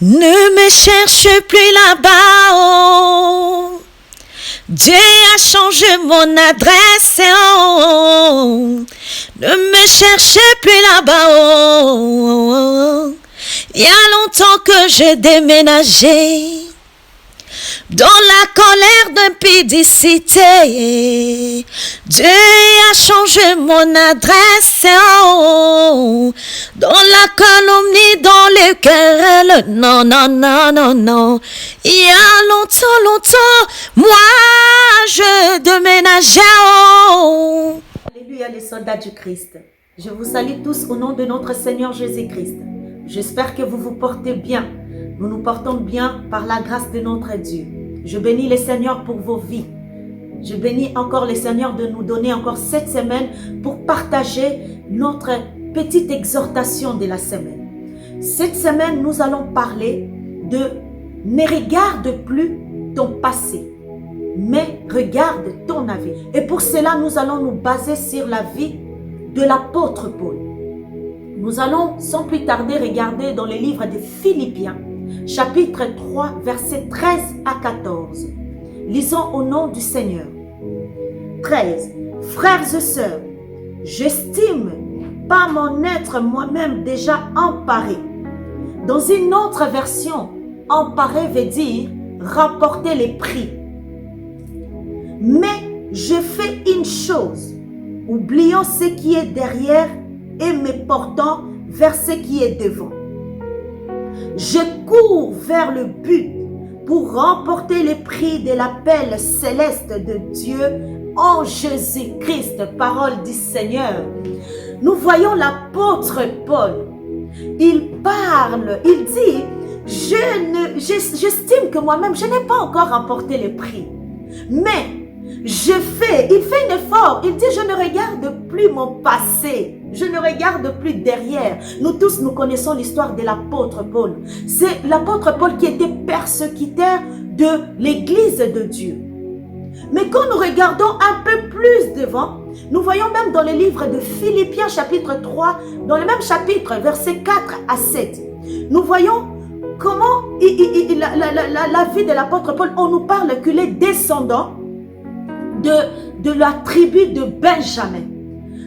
Ne me cherche plus là-bas, oh. Dieu a changé mon adresse, oh. Ne me cherche plus là-bas, oh. Il y a longtemps que j'ai déménagé dans la colère d'impudicité. Dieu a changé mon adresse, oh. Dans la calomnie, dans les querelles, non, non, non, non, non. Il y a longtemps, longtemps, moi je déménageais, oh. Alléluia, les soldats du Christ. Je vous salue tous au nom de notre Seigneur Jésus-Christ. J'espère que vous vous portez bien. Nous nous portons bien par la grâce de notre Dieu. Je bénis le Seigneur pour vos vies. Je bénis encore le Seigneur de nous donner encore cette semaine pour partager notre petite exhortation de la semaine. Cette semaine, nous allons parler de ne regarde plus ton passé, mais regarde ton avenir. Et pour cela, nous allons nous baser sur la vie de l'apôtre Paul. Nous allons sans plus tarder regarder dans le livre de Philippiens, chapitre 3, versets 13 à 14. Lisons au nom du Seigneur. 13. Frères et sœurs, j'estime pas m'en être moi-même déjà emparé. Dans une autre version, emparé veut dire rapporter les prix. Mais je fais une chose, oubliant ce qui est derrière et me portant vers ce qui est devant. Je cours vers le but pour remporter le prix de l'appel céleste de Dieu en Jésus-Christ, parole du Seigneur. Nous voyons l'apôtre Paul. Il parle, il dit, j'estime que moi-même, je n'ai pas encore remporté le prix. Mais il fait un effort. Il dit, je ne regarde plus mon passé. Je ne regarde plus derrière. Nous tous, nous connaissons l'histoire de l'apôtre Paul. C'est l'apôtre Paul qui était persécuteur de l'église de Dieu. Mais quand nous regardons un peu plus devant, nous voyons même dans le livre de Philippiens chapitre 3, dans le même chapitre, versets 4 à 7, nous voyons comment la vie de l'apôtre Paul, on nous parle qu'il est descendant de la tribu de Benjamin.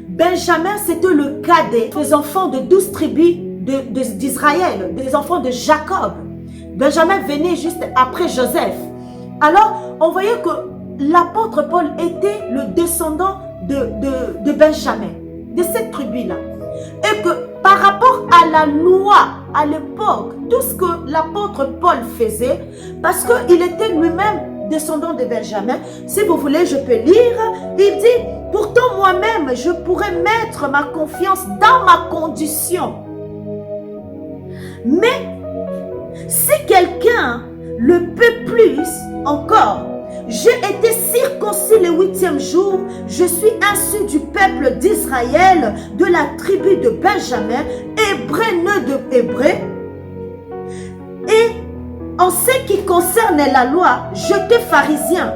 Benjamin, c'était le cadet des enfants de 12 tribus d'Israël, des enfants de Jacob. Benjamin venait juste après Joseph. Alors, on voyait que l'apôtre Paul était le descendant de Benjamin, de cette tribu-là. Et que par rapport à la loi, à l'époque, tout ce que l'apôtre Paul faisait, parce qu'il était lui-même descendant de Benjamin, si vous voulez, je peux lire, il dit, pourtant moi-même, je pourrais mettre ma confiance dans ma condition. Mais, si quelqu'un le peut plus encore, j'ai été circoncis le 8e jour, je suis issu du peuple d'Israël, de la tribu de Benjamin, hébreu né de Hébreu. Et en ce qui concerne la loi, j'étais pharisien.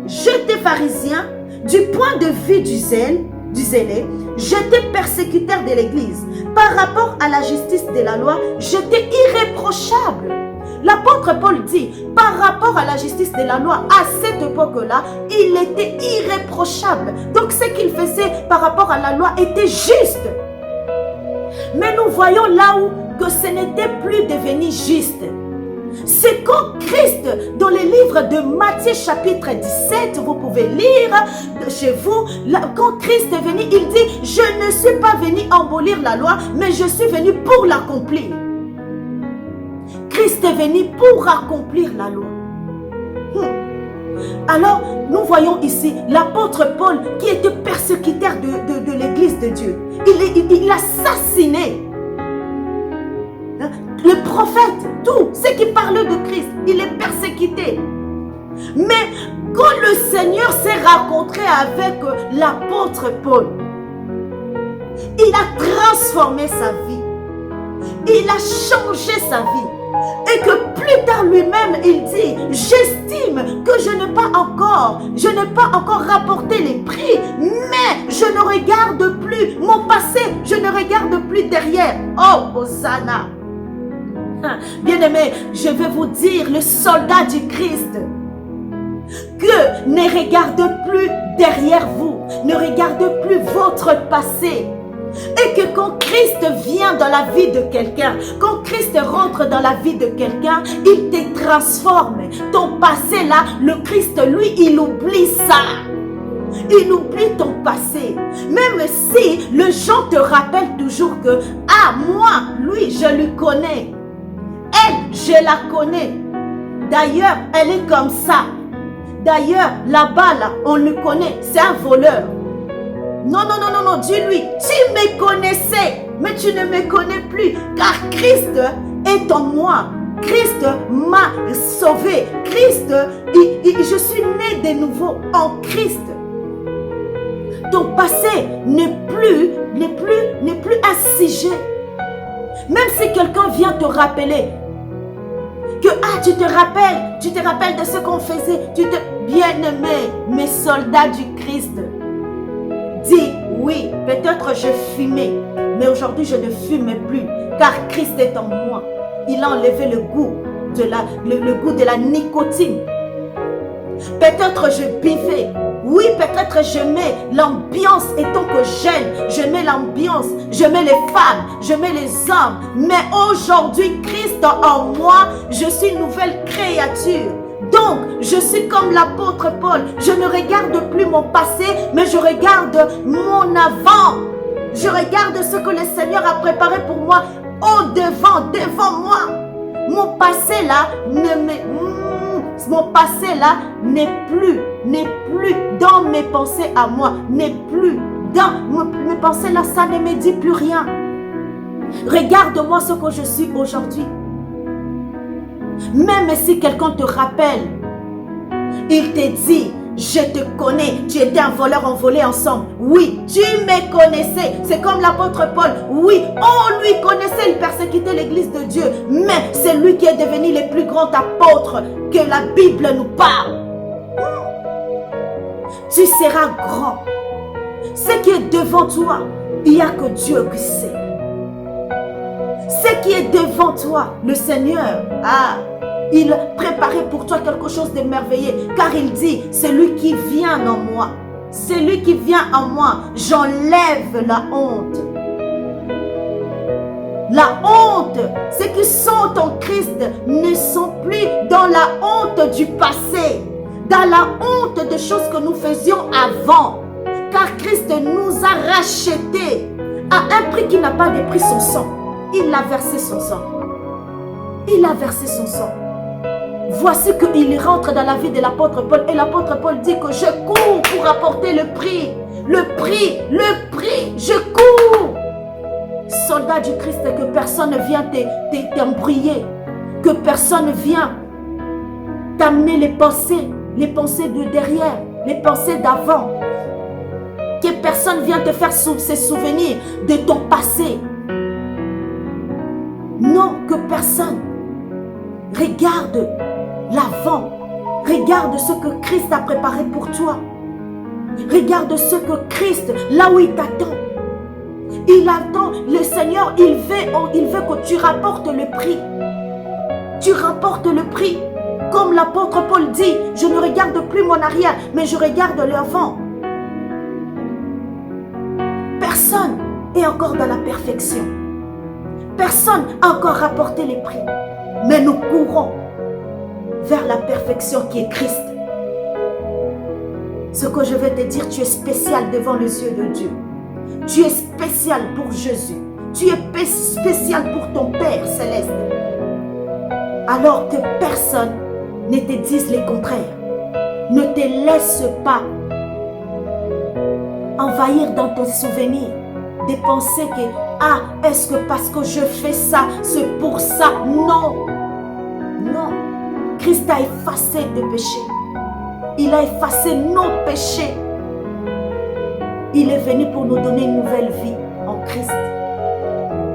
J'étais pharisien du point de vue du zélé, j'étais persécuteur de l'église. Par rapport à la justice de la loi, j'étais irréprochable. L'apôtre Paul dit, par rapport à la justice de la loi, à cette époque-là, il était irréprochable. Donc ce qu'il faisait par rapport à la loi était juste. Mais nous voyons là où que ce n'était plus devenu juste. C'est quand Christ, dans le livre de Matthieu chapitre 17, vous pouvez lire chez vous, quand Christ est venu, il dit, je ne suis pas venu abolir la loi, mais je suis venu pour l'accomplir. Christ est venu pour accomplir la loi. Alors, nous voyons ici l'apôtre Paul qui était persécuteur de l'église de Dieu. Il assassinait le prophète, tout ce qui parlait de Christ, il est persécuté. Mais quand le Seigneur s'est rencontré avec l'apôtre Paul, il a transformé sa vie. Il a changé sa vie. Et que plus tard lui-même, il dit, j'estime que je n'ai pas encore rapporté les prix, mais je ne regarde plus mon passé, je ne regarde plus derrière. Oh, Hosanna! Bien-aimés, je vais vous dire, le soldat du Christ, que ne regarde plus derrière vous, ne regarde plus votre passé. Et que quand Christ vient dans la vie de quelqu'un, quand Christ rentre dans la vie de quelqu'un, il te transforme. Ton passé là, le Christ, lui, il oublie ça. Il oublie ton passé. Même si les gens te rappellent toujours que, ah, moi, lui, je le connais. Elle, je la connais. D'ailleurs, elle est comme ça. D'ailleurs, là-bas, là, on le connaît. C'est un voleur. Non, non, non, non, non, dis-lui, tu me connaissais, mais tu ne me connais plus, car Christ est en moi. Christ m'a sauvé. Christ, je suis né de nouveau en Christ. Ton passé n'est plus un sujet. Même si quelqu'un vient te rappeler que, ah, tu te rappelles de ce qu'on faisait, bien-aimé, mes soldats du Christ, dis, oui, peut-être je fumais, mais aujourd'hui je ne fume plus, car Christ est en moi. Il a enlevé le goût de la nicotine. Peut-être je buvais, oui, peut-être je mets l'ambiance, étant que je mets l'ambiance, je mets les femmes, je mets les hommes, mais aujourd'hui Christ en moi, je suis une nouvelle créature. Donc, je suis comme l'apôtre Paul. Je ne regarde plus mon passé, mais je regarde mon avant. Je regarde ce que le Seigneur a préparé pour moi devant moi. Mon passé là n'est plus dans mes pensées à moi, n'est plus dans mes pensées là, ça ne me dit plus rien. Regarde-moi ce que je suis aujourd'hui. Même si quelqu'un te rappelle, il te dit, je te connais, tu étais un voleur, on volait ensemble. Oui, tu me connaissais. C'est comme l'apôtre Paul. Oui, on lui connaissait, il persécutait l'église de Dieu. Mais c'est lui qui est devenu le plus grand apôtre que la Bible nous parle. Tu seras grand. Ce qui est devant toi, il n'y a que Dieu qui sait. Ce qui est devant toi, le Seigneur, il préparait pour toi quelque chose de merveilleux. Car il dit, celui qui vient en moi, celui qui vient en moi, j'enlève la honte. La honte, ceux qui sont en Christ ne sont plus dans la honte du passé, dans la honte des choses que nous faisions avant. Car Christ nous a rachetés à un prix qui n'a pas de prix, son sang. Il a versé son sang. Il a versé son sang. Voici qu'il rentre dans la vie de l'apôtre Paul. Et l'apôtre Paul dit que je cours pour apporter le prix. Le prix, je cours. Soldat du Christ, que personne ne vient t'embrouiller. Que personne ne vient t'amener les pensées de derrière, les pensées d'avant. Que personne ne vient te faire se souvenir de ton passé. Non, que personne. Regarde l'avant. Regarde ce que Christ a préparé pour toi. Regarde ce que Christ, là où il t'attend. Il attend, le Seigneur, il veut que tu rapportes le prix. Tu rapportes le prix. Comme l'apôtre Paul dit, je ne regarde plus mon arrière, mais je regarde l'avant. Personne est encore dans la perfection. Personne n'a encore rapporté les prix. Mais nous courons vers la perfection qui est Christ. Ce que je vais te dire, tu es spécial devant les yeux de Dieu. Tu es spécial pour Jésus. Tu es spécial pour ton Père céleste. Alors que personne ne te dise le contraire. Ne te laisse pas envahir dans ton souvenir des pensées que, est-ce que parce que je fais ça, c'est pour ça? Non. Non. Christ a effacé tes péchés. Il a effacé nos péchés. Il est venu pour nous donner une nouvelle vie en Christ.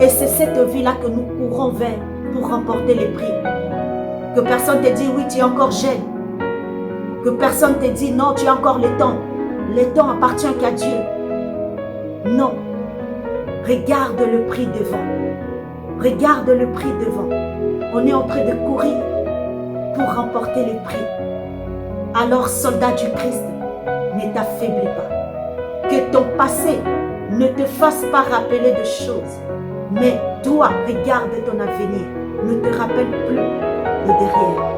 Et c'est cette vie-là que nous courons vers pour remporter les prix. Que personne te dise, oui, tu es encore jeune. Que personne te dise, non, tu as encore le temps. Le temps appartient qu'à Dieu. Non. Regarde le prix devant. Regarde le prix devant. On est en train de courir pour remporter le prix. Alors, soldat du Christ, ne t'affaiblis pas. Que ton passé ne te fasse pas rappeler de choses. Mais toi, regarde ton avenir. Ne te rappelle plus le derrière.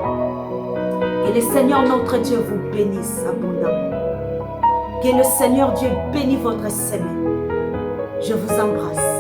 Que le Seigneur notre Dieu vous bénisse abondamment. Que le Seigneur Dieu bénisse votre semaine. Je vous embrasse.